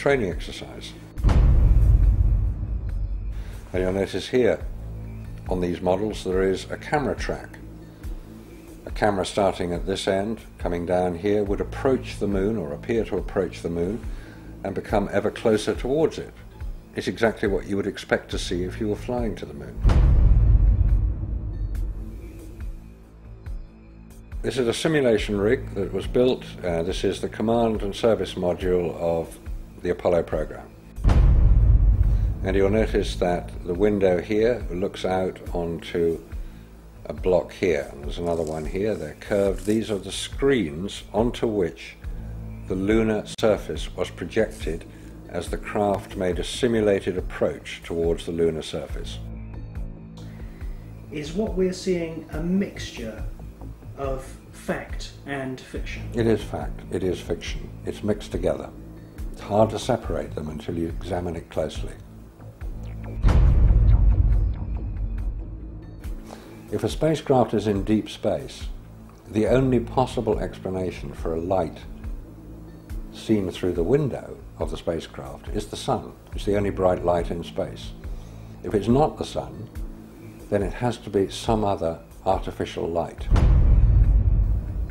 training exercise. And you'll notice here on these models there is a camera track. A camera starting at this end, coming down here, would approach the moon, or appear to approach the moon, and become ever closer towards it. It's exactly what you would expect to see if you were flying to the moon. This is a simulation rig that was built. This is the command and service module of the Apollo program. And you'll notice that the window here looks out onto a block here. There's another one here. They're curved. These are the screens onto which the lunar surface was projected as the craft made a simulated approach towards the lunar surface. Is what we're seeing a mixture of fact and fiction? It is fact. It is fiction. It's mixed together. It's hard to separate them until you examine it closely. If a spacecraft is in deep space, the only possible explanation for a light seen through the window of the spacecraft is the sun. It's the only bright light in space. If it's not the sun, then it has to be some other artificial light,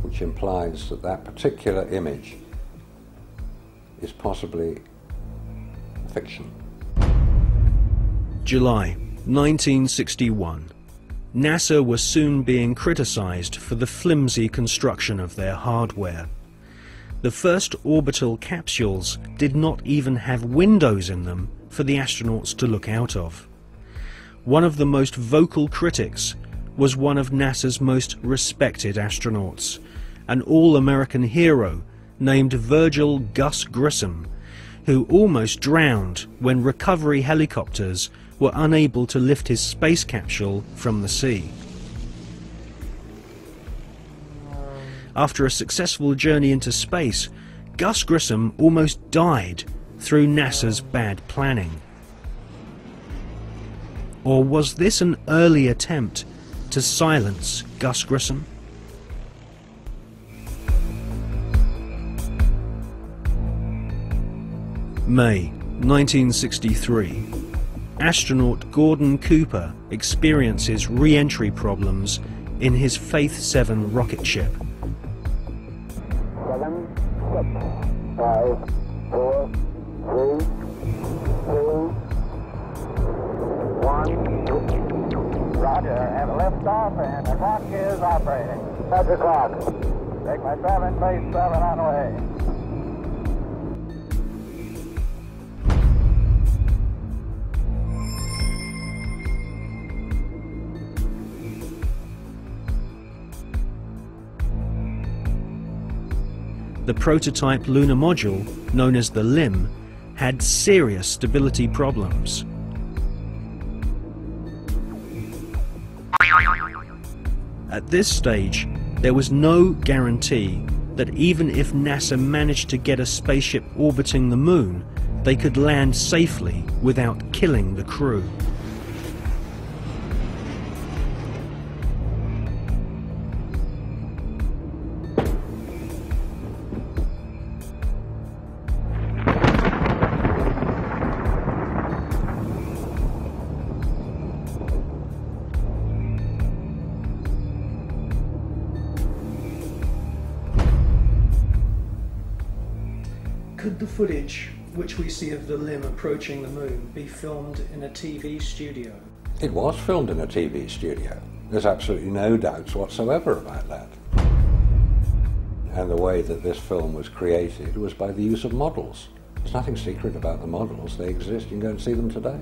which implies that that particular image is possibly fiction. July 1961. NASA was soon being criticized for the flimsy construction of their hardware. The first orbital capsules did not even have windows in them for the astronauts to look out of. One of the most vocal critics was one of NASA's most respected astronauts, an all-American hero named Virgil Gus Grissom, who almost drowned when recovery helicopters were unable to lift his space capsule from the sea. After a successful journey into space, Gus Grissom almost died through NASA's bad planning. Or was this an early attempt to silence Gus Grissom? May 1963. Astronaut Gordon Cooper experiences re-entry problems in his Faith 7 rocket ship. 7, 6, 5, 4, 3, 2, 1. Roger, have a lift off and the clock is operating. That's the clock. Take my 7, base 7 on the way. The prototype lunar module, known as the LIM, had serious stability problems. At this stage, there was no guarantee that even if NASA managed to get a spaceship orbiting the moon, they could land safely without killing the crew. Could the footage which we see of the LIM approaching the moon be filmed in a TV studio? It was filmed in a TV studio. There's absolutely no doubts whatsoever about that. And the way that this film was created was by the use of models. There's nothing secret about the models. They exist. You can go and see them today.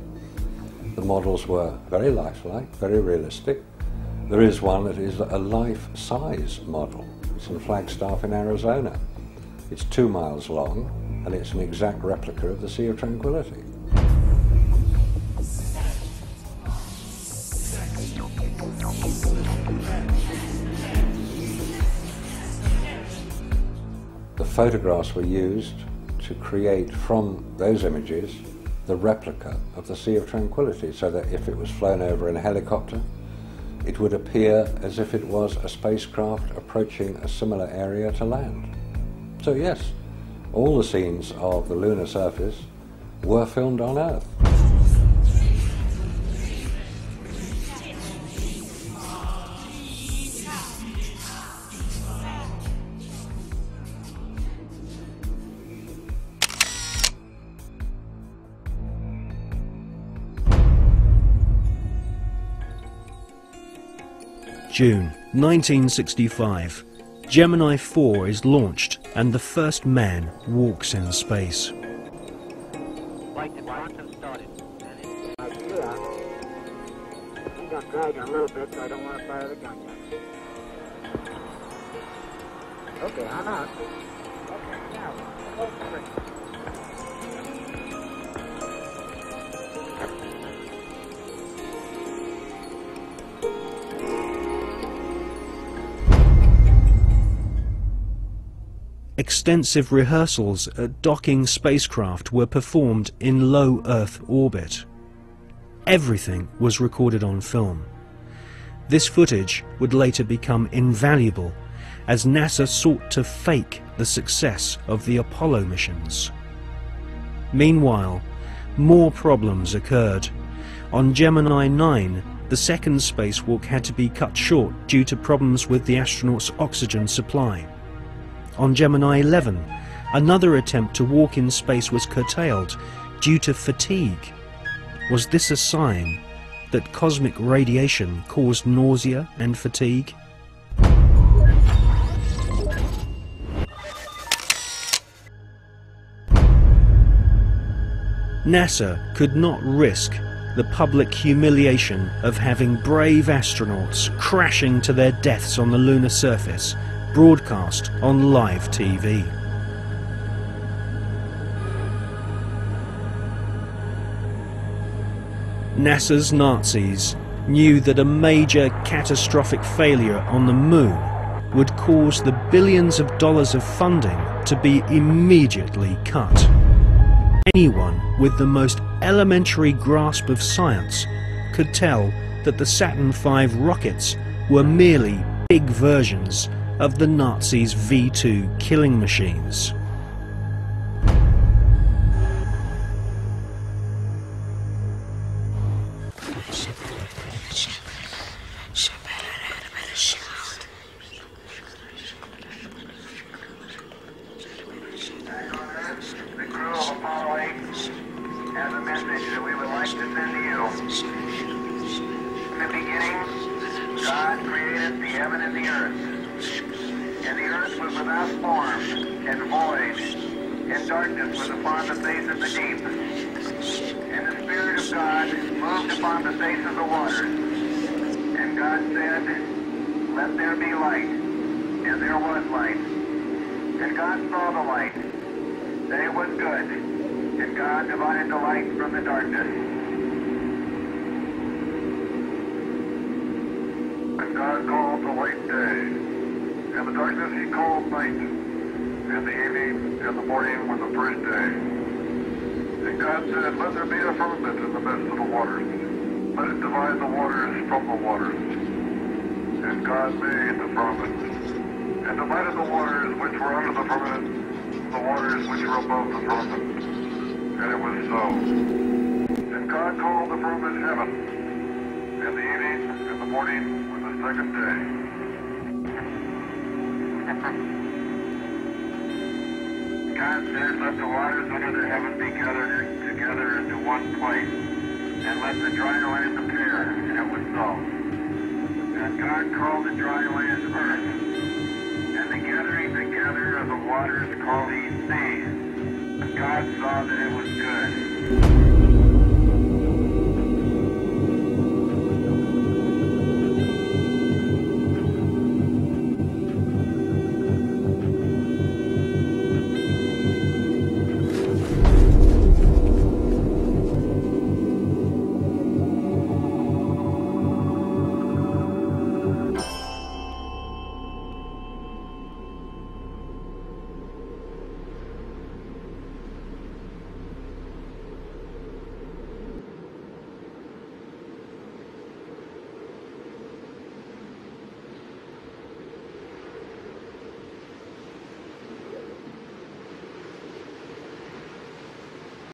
The models were very lifelike, very realistic. There is one that is a life-size model. It's in Flagstaff in Arizona. It's 2 miles long, and it's an exact replica of the Sea of Tranquility. The photographs were used to create from those images the replica of the Sea of Tranquility, so that if it was flown over in a helicopter, it would appear as if it was a spacecraft approaching a similar area to land. So yes, all the scenes of the lunar surface were filmed on Earth. June 1965. Gemini 4 is launched and the first man walks in space. Flight to Toronto started. I'm going to drag it a little bit so I don't want to fire the gun yet. Okay, I'm out. Okay, now, go for it. Extensive rehearsals at docking spacecraft were performed in low Earth orbit. Everything was recorded on film. This footage would later become invaluable as NASA sought to fake the success of the Apollo missions. Meanwhile, more problems occurred. On Gemini 9, the second spacewalk had to be cut short due to problems with the astronauts' oxygen supply. On Gemini 11, another attempt to walk in space was curtailed due to fatigue. Was this a sign that cosmic radiation caused nausea and fatigue? NASA could not risk the public humiliation of having brave astronauts crashing to their deaths on the lunar surface broadcast on live TV. NASA's Nazis knew that a major catastrophic failure on the moon would cause the billions of dollars of funding to be immediately cut. Anyone with the most elementary grasp of science could tell that the Saturn V rockets were merely big versions of the Nazis' V-2 killing machines. The crew of Apollo 8 has a message that we would like to send to you. In the beginning, God created the heaven and the earth. And the earth was without form and void, and darkness was upon the face of the deep. And the Spirit of God moved upon the face of the waters. And God said, "Let there be light." And there was light. And God saw the light, that it was good. And God divided the light from the darkness. And God called the light day. And the darkness he called night, and the evening and the morning were the first day. And God said, "Let there be a firmament in the midst of the waters. Let it divide the waters from the waters." And God made the firmament, and divided the waters which were under the firmament, the waters which were above the firmament. And it was so. And God called the firmament heaven, and the evening and the morning were the second day. God said, "Let the waters under the heaven be gathered together into one place, and let the dry land appear." And it was so. And God called the dry land earth, and the gathering together of the waters called he seas. And God saw that it was good.